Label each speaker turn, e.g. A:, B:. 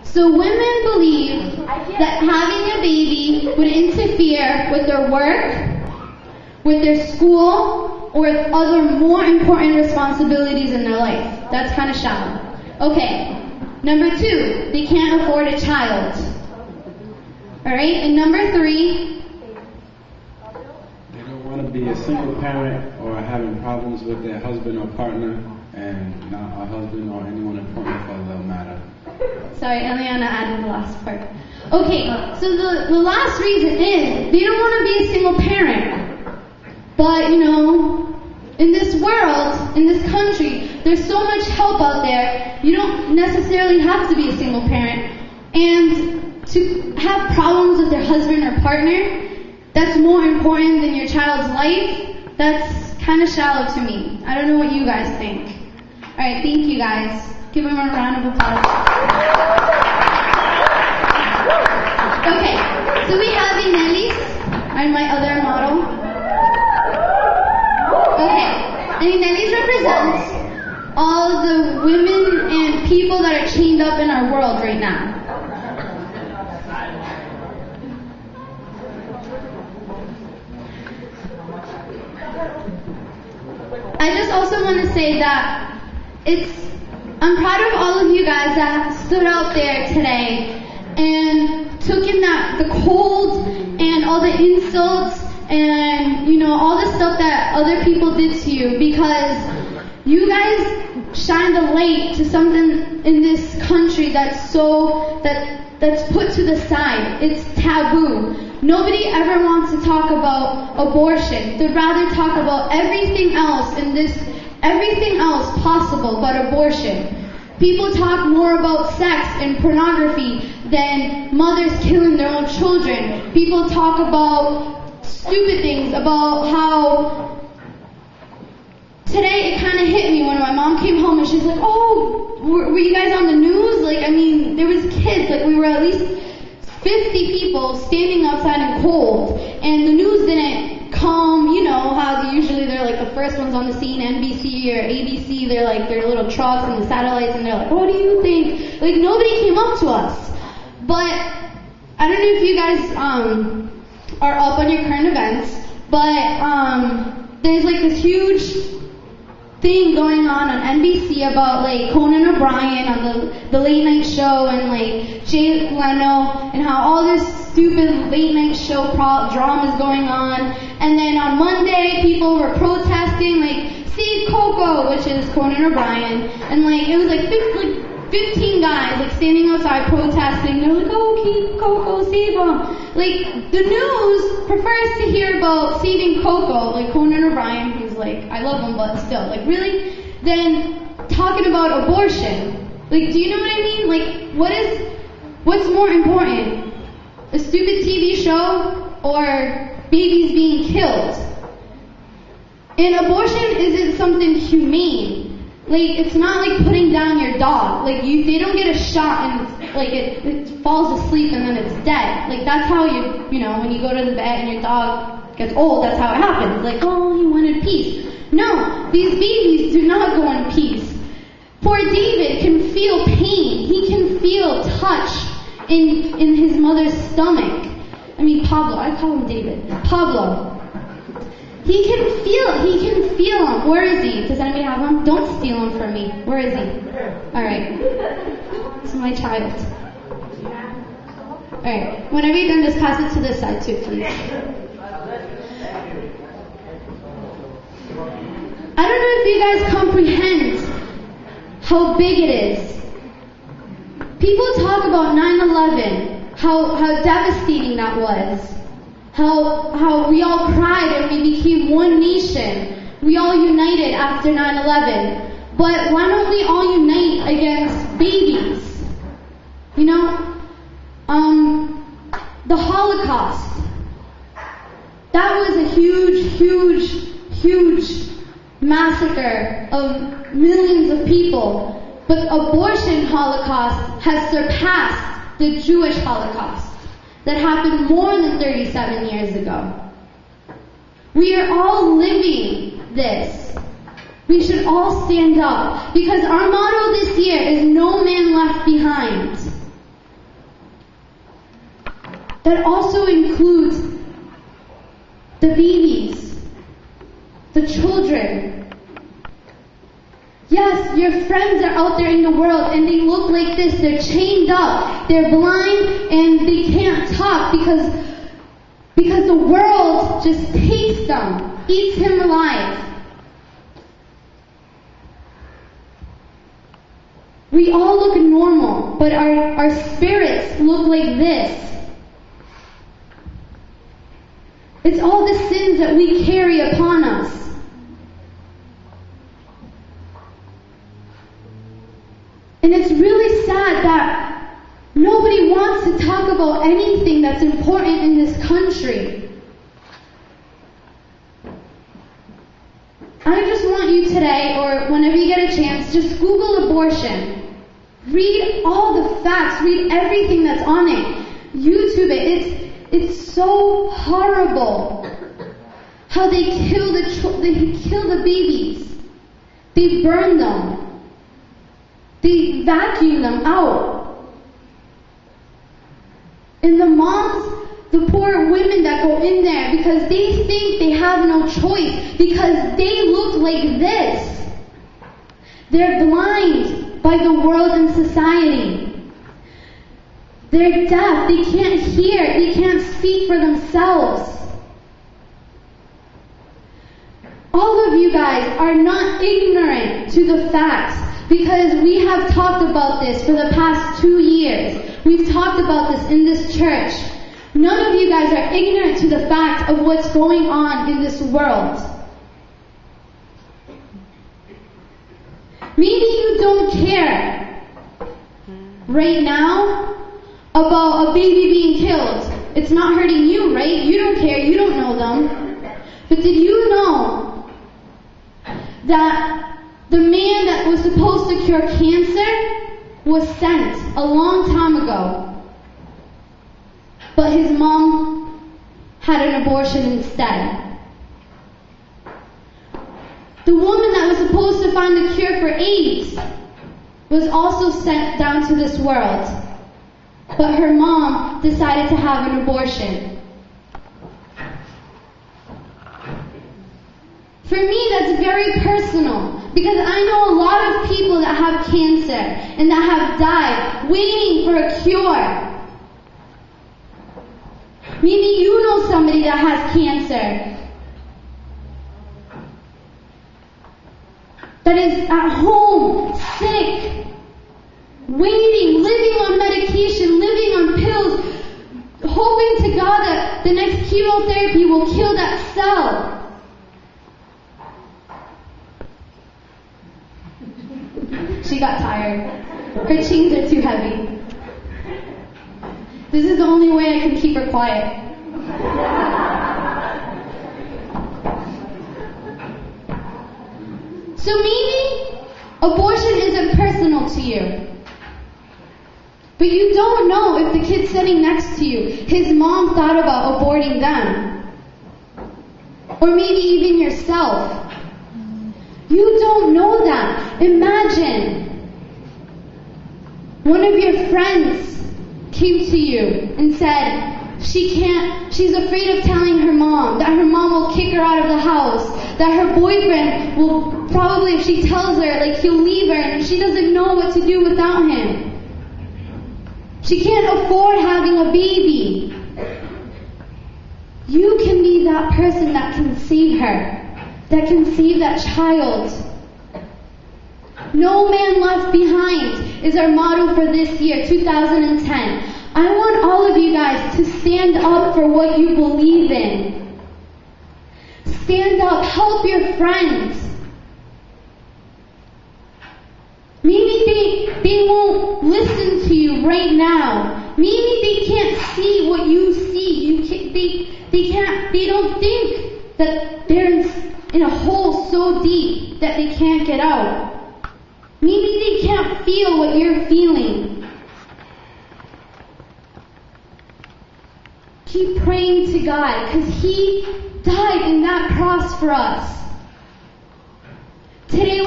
A: So women believe that having a baby would interfere with their work, with their school, or with other more important responsibilities in their life. That's kind of shallow. Okay, number 2, they can't afford a child. Alright, and number 3,
B: they don't want to be a single parent or having problems with their husband or partner, and not a husband or anyone important for that matter.
A: Sorry, Eliana added the last part. Okay, so the last reason is they don't want to be a single parent. But, you know, in this world, in this country, there's so much help out there, you don't necessarily have to be a single parent. And to have problems with your husband or partner, that's more important than your child's life, that's kind of shallow to me. I don't know what you guys think. Alright, thank you guys. Give them a round of applause. Okay, so we have Inelis, my other model. Okay, and Inelis represents all the women and people that are chained up in our world right now. I just also want to say that I'm proud of all of you guys that stood out there today and took in the cold and all the insults and, you know, all the stuff that other people did to you, because you guys shined a light to something in this country that's put to the side. It's taboo. Nobody ever wants to talk about abortion. They'd rather talk about everything else possible but abortion. People talk more about sex and pornography than mothers killing their own children. People talk about stupid things, about how today it kind of hit me when my mom came home and she's like, oh, were you guys on the news? Like, I mean, there was kids, like we were at least 50 people standing outside in cold, and the news didn't come, you know, how they're like the first ones on the scene, NBC or ABC, they're like their little trucks and the satellites, and they're like, what do you think? Like, nobody came up to us. But I don't know if you guys are up on your current events, but there's like this huge thing going on NBC about like Conan O'Brien on the late night show, and like Jay Leno, and how all this stupid late night show drama is going on. And then on Monday, people were protesting like Save Coco, which is Conan O'Brien, and like it was like 15 guys like standing outside protesting. They're like, oh, keep Coco, save him. Like, the news prefers to hear about saving Coco, like Conan O'Brien, who's like, I love him, but still, like, really? Then talking about abortion. Like, do you know what I mean? Like, what's more important? A stupid TV show or babies being killed? And abortion isn't something humane. Like, it's not like putting down your dog. Like, they don't get a shot and like it falls asleep and then it's dead. Like, that's how you know, when you go to the vet and your dog gets old, that's how it happens. Like, oh, he wanted peace. No, these babies do not go in peace. Poor David can feel pain. He can feel touch in his mother's stomach. I mean, Pablo. I call him David. Pablo. He can feel him. Where is he? Does anybody have him? Don't steal him from me. Where is he? Alright. This is my child. Alright. Whenever you're done, just pass it to this side too, please. I don't know if you guys comprehend how big it is. People talk about 9/11, how devastating that was. How we all cried and we became one nation. We all united after 9/11. But why don't we all unite against babies? You know? The Holocaust. That was a huge massacre of millions of people. But abortion Holocaust has surpassed the Jewish Holocaust that happened more than 37 years ago. We are all living this. We should all stand up because our motto this year is no man left behind. That also includes the babies, the children. Yes, your friends are out there in the world and they look like this. They're chained up, they're blind, and they can't talk because the world just takes them, eats him alive. We all look normal, but our spirits look like this. It's all the sins that we carry upon us. And it's really sad that nobody wants to talk about anything that's important in this country. I just want you today, or whenever you get a chance, just Google abortion. Read all the facts. Read everything that's on it. YouTube it. It's so horrible how they kill the babies. They burn them. They vacuum them out. And the moms, the poor women that go in there because they think they have no choice because they look like this. They're blind by the world and society. They're deaf. They can't hear. They can't speak for themselves. All of you guys are not ignorant to the facts because we have talked about this for the past 2 years. We've talked about this in this church. None of you guys are ignorant to the fact of what's going on in this world. Maybe you don't care right now about a baby being killed. It's not hurting you, right? You don't care. You don't know them. But did you know that the man that was supposed to cure cancer was sent a long time ago, but his mom had an abortion instead? The woman that was supposed to find the cure for AIDS was also sent down to this world, but her mom decided to have an abortion. For me, that's very personal because I know a lot of people that have cancer and that have died waiting for a cure. Maybe you know somebody that has cancer that is at home, sick, waiting, living on medication, living on pills, hoping to God that the next chemotherapy will kill that cell. She got tired. Her chains are too heavy. This is the only way I can keep her quiet. So maybe abortion isn't personal to you. But you don't know if the kid sitting next to you, his mom thought about aborting them. Or maybe even yourself. You don't know that. Imagine one of your friends came to you and said she's afraid of telling her mom, that her mom will kick her out of the house, that her boyfriend will probably, if she tells her, like he'll leave her and she doesn't know what to do without him. She can't afford having a baby. You can be that person that can save her, that can save that child. No man left behind is our motto for this year, 2010. I want all of you guys to stand up for what you believe in. Stand up, help your friends. Maybe they won't listen to you right now. Maybe they can't see what you see. They don't think that they're in a hole so deep that they can't get out. Maybe they can't feel what you're feeling. Keep praying to God because He died in that cross for us. Today we're